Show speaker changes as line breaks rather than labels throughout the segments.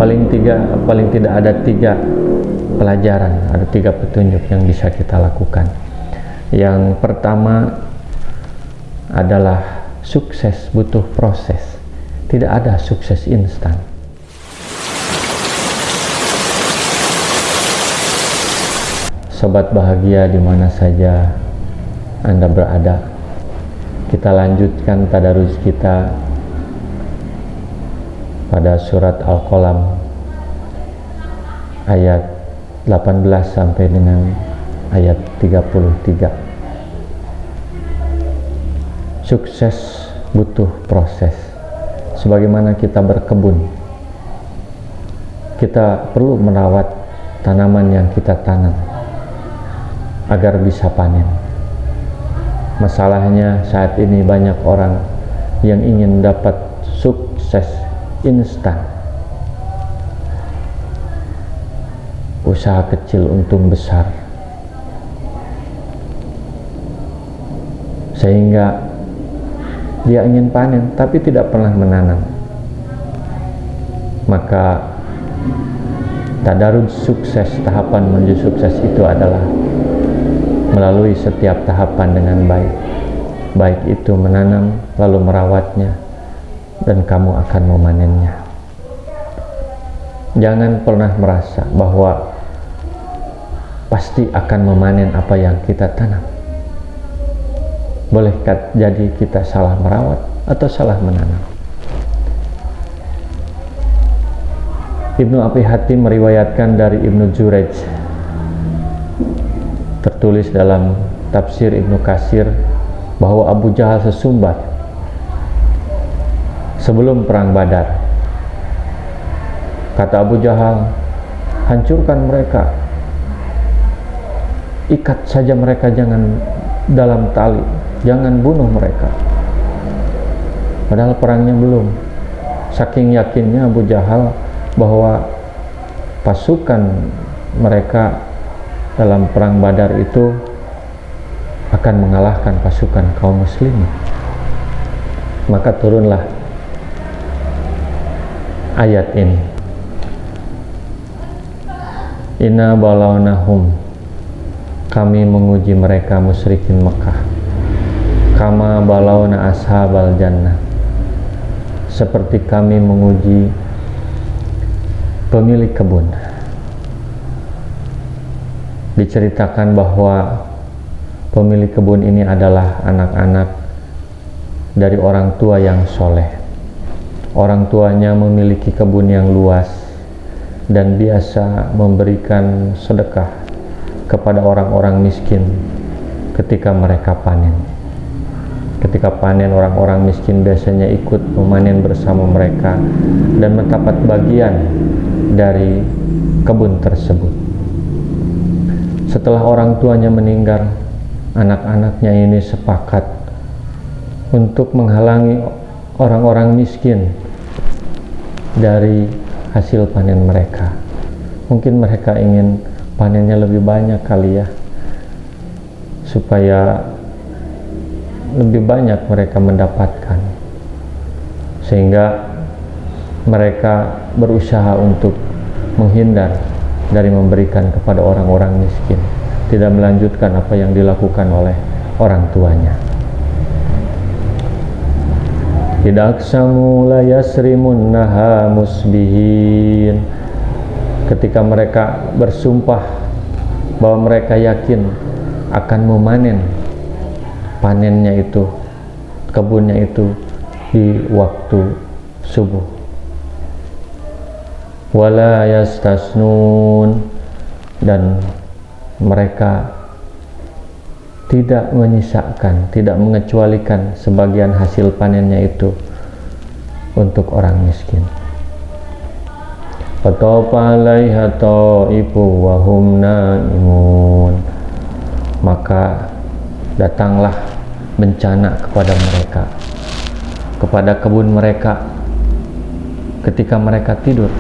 paling tidak ada 3 pelajaran, ada 3 petunjuk yang bisa kita lakukan. Yang pertama adalah sukses butuh proses, tidak ada sukses instan. Sobat bahagia di mana saja Anda berada, kita lanjutkan tadarus kita pada surat Al-Qalam ayat 18 sampai dengan ayat 33. Sukses butuh proses. Sebagaimana kita berkebun, kita perlu merawat tanaman yang kita tanam agar bisa panen. Masalahnya saat ini banyak orang yang ingin dapat sukses instan. Usaha kecil untung besar, sehingga dia ingin panen tapi tidak pernah menanam. Maka tadarus sukses, tahapan menuju sukses itu adalah melalui setiap tahapan dengan baik. Baik itu menanam, lalu merawatnya, dan kamu akan memanennya. Jangan pernah merasa bahwa pasti akan memanen apa yang kita tanam. Boleh jadi kita salah merawat atau salah menanam. Ibnu Abi Hatim meriwayatkan dari Ibnu Jurayj, tertulis dalam tafsir Ibnu Katsir, bahwa Abu Jahal sesumbar sebelum perang Badar. Kata Abu Jahal, hancurkan mereka, ikat saja mereka, jangan dalam tali, jangan bunuh mereka. Padahal perangnya belum. Saking yakinnya Abu Jahal bahwa pasukan mereka dalam perang Badar itu akan mengalahkan pasukan kaum muslimin. Maka turunlah ayat ini, inna balawnahum, kami menguji mereka musyrikin Mekah, kama balawna ashabal jannah, seperti kami menguji pemilik kebun. Diceritakan bahwa pemilik kebun ini adalah anak-anak dari orang tua yang soleh. Orang tuanya memiliki kebun yang luas dan biasa memberikan sedekah kepada orang-orang miskin ketika mereka panen. Ketika panen, orang-orang miskin biasanya ikut memanen bersama mereka dan mendapat bagian dari kebun tersebut. Setelah orang tuanya meninggal, anak-anaknya ini sepakat untuk menghalangi orang-orang miskin dari hasil panen mereka. Mungkin mereka ingin panennya lebih banyak kali ya, supaya lebih banyak mereka mendapatkan, sehingga mereka berusaha untuk menghindar dari memberikan kepada orang-orang miskin, tidak melanjutkan apa yang dilakukan oleh orang tuanya. Idaksamu la yasrimunnaha musbihin, ketika mereka bersumpah bahwa mereka yakin akan memanen panennya itu, kebunnya itu di waktu subuh. Wala yastasnun, dan mereka tidak menyisakan, tidak mengecualikan sebagian hasil panennya itu untuk orang miskin. Fatafa 'alaiha ta'ifu wa hum naimun, maka datanglah bencana kepada mereka, kepada kebun mereka ketika mereka tidur,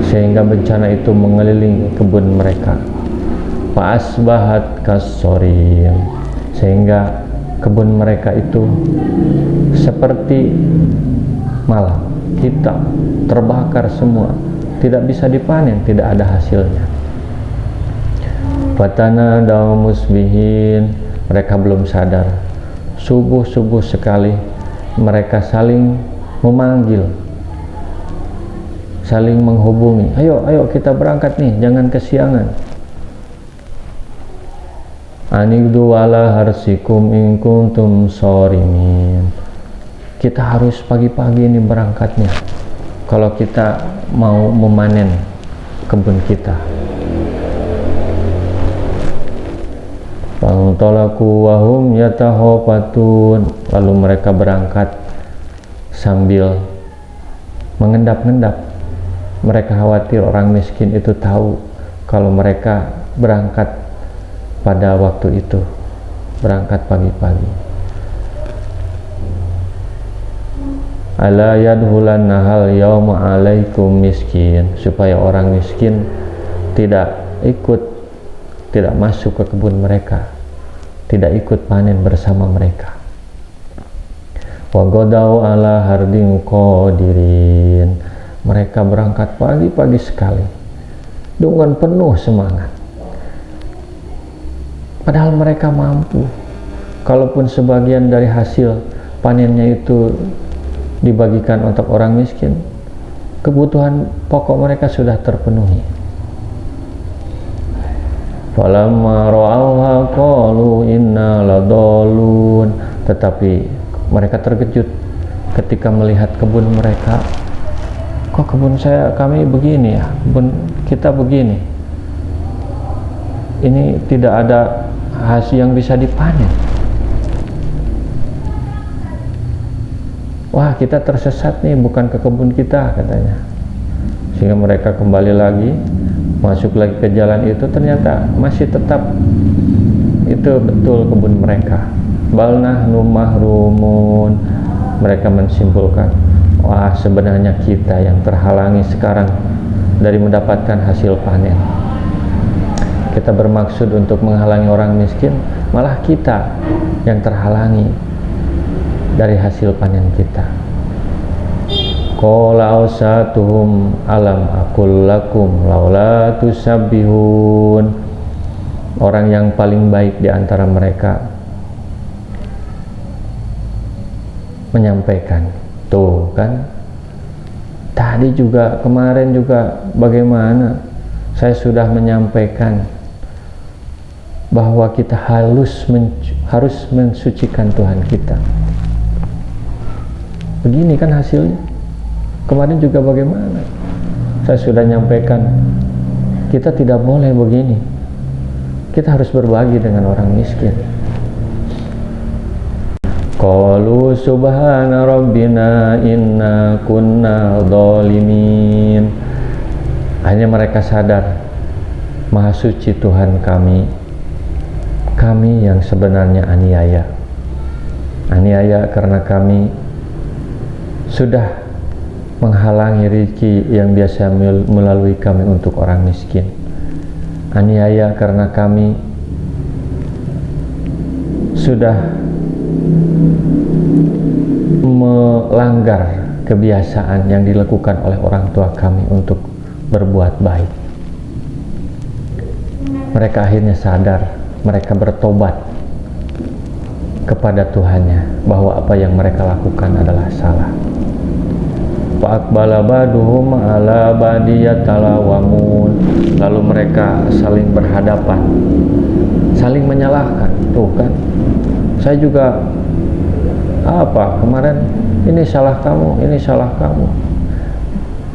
sehingga bencana itu mengelilingi kebun mereka. Fa'asbahat kassorim, sehingga kebun mereka itu seperti malam, hitam, terbakar semua, tidak bisa dipanen, tidak ada hasilnya. Fatana daum musbihin, mereka belum sadar. Subuh sekali mereka saling memanggil, saling menghubungi, ayo kita berangkat nih, jangan kesiangan. Anigdu ala harsikum in kuntum shorimin. Kita harus pagi-pagi ini berangkatnya kalau kita mau memanen kebun kita. Fantalaku wahum yatahofatun. Lalu mereka berangkat sambil mengendap-endap. Mereka khawatir orang miskin itu tahu kalau mereka berangkat pada waktu itu, berangkat pagi-pagi. Ala yadhulanna hal yawma alaikum miskin, supaya orang miskin tidak masuk ke kebun mereka, tidak ikut panen bersama mereka. Wa godau ala hardin qadirin, mereka berangkat pagi-pagi sekali dengan penuh semangat. Padahal mereka mampu, kalaupun sebagian dari hasil panennya itu dibagikan untuk orang miskin, kebutuhan pokok mereka sudah terpenuhi. Falamma ra'awha qalu inna ladallun. Tetapi mereka terkejut ketika melihat kebun mereka. Kok kebun kami begini ya, kebun kita begini, ini tidak ada hasil yang bisa dipanen. Wah, kita tersesat nih, bukan ke kebun kita, katanya. Sehingga mereka kembali lagi, masuk lagi ke jalan itu, ternyata masih tetap itu betul kebun mereka. Bal nahnu mahrumun. Mereka menyimpulkan, wah, sebenarnya kita yang terhalangi sekarang dari mendapatkan hasil panen. Kita bermaksud untuk menghalangi orang miskin, malah kita yang terhalangi dari hasil panen kita. Qala ausatuhum alam aqul lakum laula tusabbihun. Orang yang paling baik di antara mereka menyampaikan, tuh kan, tadi juga, kemarin juga bagaimana saya sudah menyampaikan bahwa kita harus mensucikan Tuhan kita. Begini kan hasilnya. Kemarin juga bagaimana saya sudah nyampaikan, kita tidak boleh begini, kita harus berbagi dengan orang miskin. Qalu subhana rabbina inna kunna dhalimin. Hanya mereka sadar, maha suci Tuhan kami yang sebenarnya aniaya karena kami sudah menghalangi rezeki yang biasa melalui kami untuk orang miskin. Aniaya karena kami sudah melanggar kebiasaan yang dilakukan oleh orang tua kami untuk berbuat baik. Mereka akhirnya sadar, mereka bertobat kepada Tuhannya bahwa apa yang mereka lakukan adalah salah. Fa'aqbala ba'duhum ala badiyatalawamun. Lalu mereka saling berhadapan, saling menyalahkan. Tuh kan, saya juga kemarin ini salah kamu, ini salah kamu.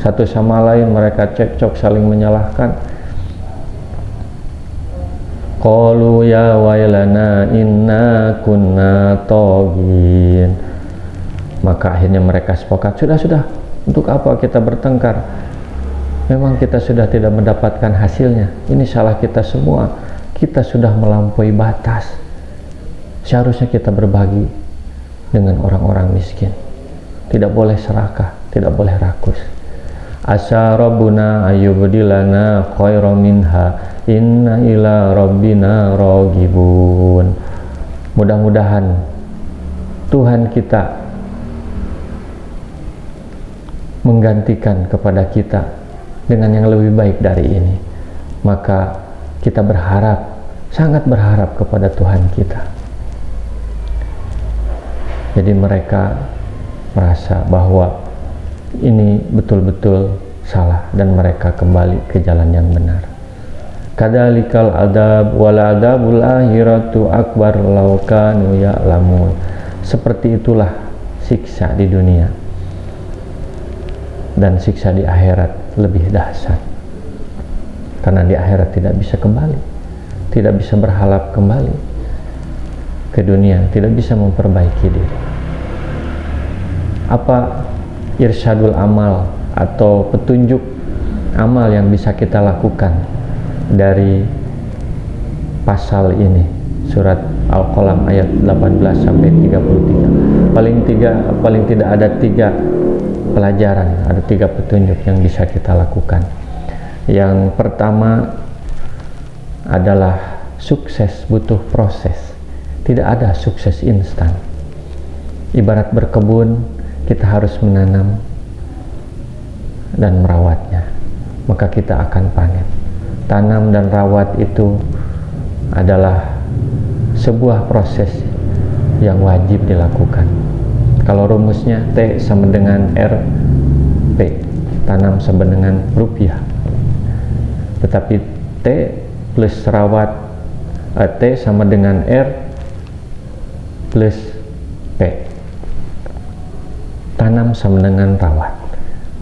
Satu sama lain mereka cekcok, saling menyalahkan. Qalu ya wailana inna kunna taghin. Maka akhirnya mereka sepakat, sudah, untuk apa kita bertengkar? Memang kita sudah tidak mendapatkan hasilnya. Ini salah kita semua. Kita sudah melampaui batas. Seharusnya kita berbagi dengan orang-orang miskin. Tidak boleh serakah, tidak boleh rakus. Asa rabbuna ayyubdilana khairan minha inna ila rabbina raghibun. Mudah-mudahan Tuhan kita menggantikan kepada kita dengan yang lebih baik dari ini, maka kita berharap, sangat berharap kepada Tuhan kita. Jadi mereka merasa bahwa ini betul-betul salah dan mereka kembali ke jalan yang benar. Kadzalikal adab wal adabul akhiratu akbar law kanu ya'lamun. Seperti itulah siksa di dunia, dan siksa di akhirat lebih dahsyat, karena di akhirat tidak bisa kembali, tidak bisa berharap kembali ke dunia, tidak bisa memperbaiki diri. Apa irsyadul amal atau petunjuk amal yang bisa kita lakukan dari pasal ini, surat Al-Qalam ayat 18 sampai 33? Paling tidak ada 3 pelajaran, ada 3 petunjuk yang bisa kita lakukan. Yang pertama adalah sukses butuh proses, tidak ada sukses instan. Ibarat berkebun, kita harus menanam dan merawatnya, maka kita akan panen. Tanam dan rawat itu adalah sebuah proses yang wajib dilakukan. Kalau rumusnya T sama dengan RP, tanam sama dengan rupiah. Tetapi T plus rawat, T sama dengan R plus P, tanam sama dengan rawat.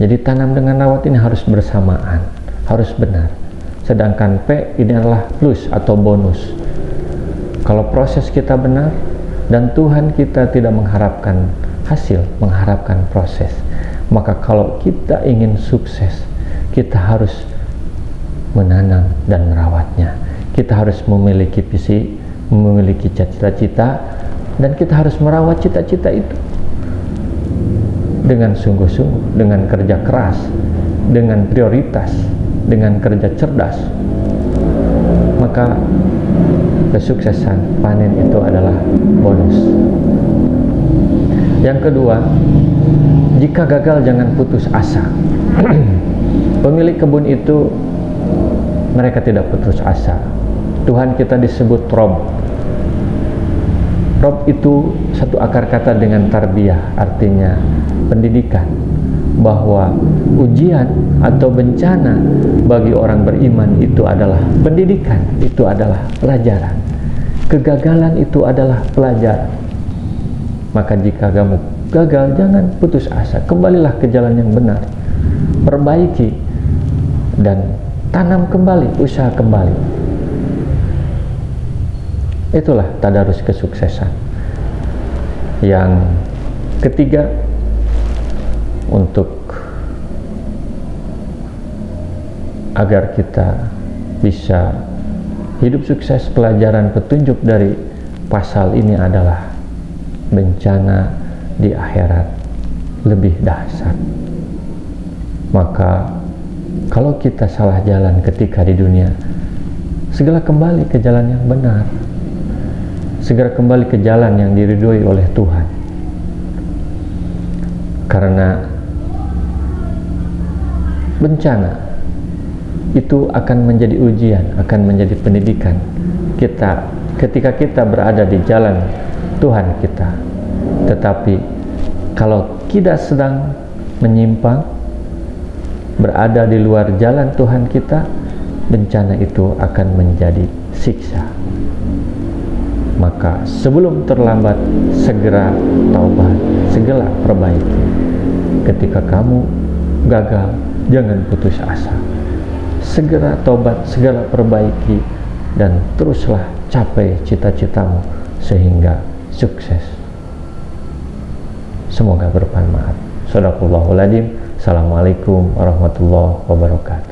Jadi tanam dengan rawat ini harus bersamaan, harus benar. Sedangkan P ini adalah plus atau bonus. Kalau proses kita benar dan Tuhan kita tidak mengharapkan hasil, mengharapkan proses, maka kalau kita ingin sukses, kita harus menanam dan merawatnya. Kita harus memiliki visi, memiliki cita-cita, dan kita harus merawat cita-cita itu dengan sungguh-sungguh, dengan kerja keras, dengan prioritas, dengan kerja cerdas. Maka kesuksesan panen itu adalah bonus. Yang kedua, jika gagal jangan putus asa. Pemilik kebun itu mereka tidak putus asa. Tuhan kita disebut Rob. Rob itu satu akar kata dengan tarbiyah, artinya pendidikan, bahwa ujian atau bencana bagi orang beriman itu adalah pendidikan, itu adalah pelajaran. Kegagalan itu adalah pelajaran. Maka jika kamu gagal, jangan putus asa, kembalilah ke jalan yang benar, perbaiki dan tanam kembali, usaha kembali. Itulah tadarus kesuksesan. Yang ketiga, untuk agar kita bisa hidup sukses, pelajaran petunjuk dari pasal ini adalah bencana di akhirat lebih dahsyat. Maka kalau kita salah jalan ketika di dunia, segera kembali ke jalan yang benar, segera kembali ke jalan yang diridhoi oleh Tuhan. Karena bencana itu akan menjadi ujian, akan menjadi pendidikan kita ketika kita berada di jalan Tuhan kita. Tetapi kalau kita sedang menyimpang, berada di luar jalan Tuhan kita, bencana itu akan menjadi siksa. Maka sebelum terlambat, segera taubat, segera perbaiki. Ketika kamu gagal, jangan putus asa, segera taubat, segera perbaiki, dan teruslah capai cita-citamu sehingga sukses. Semoga bermanfaat. Shadaqallahul adzim. Assalamualaikum warahmatullahi wabarakatuh.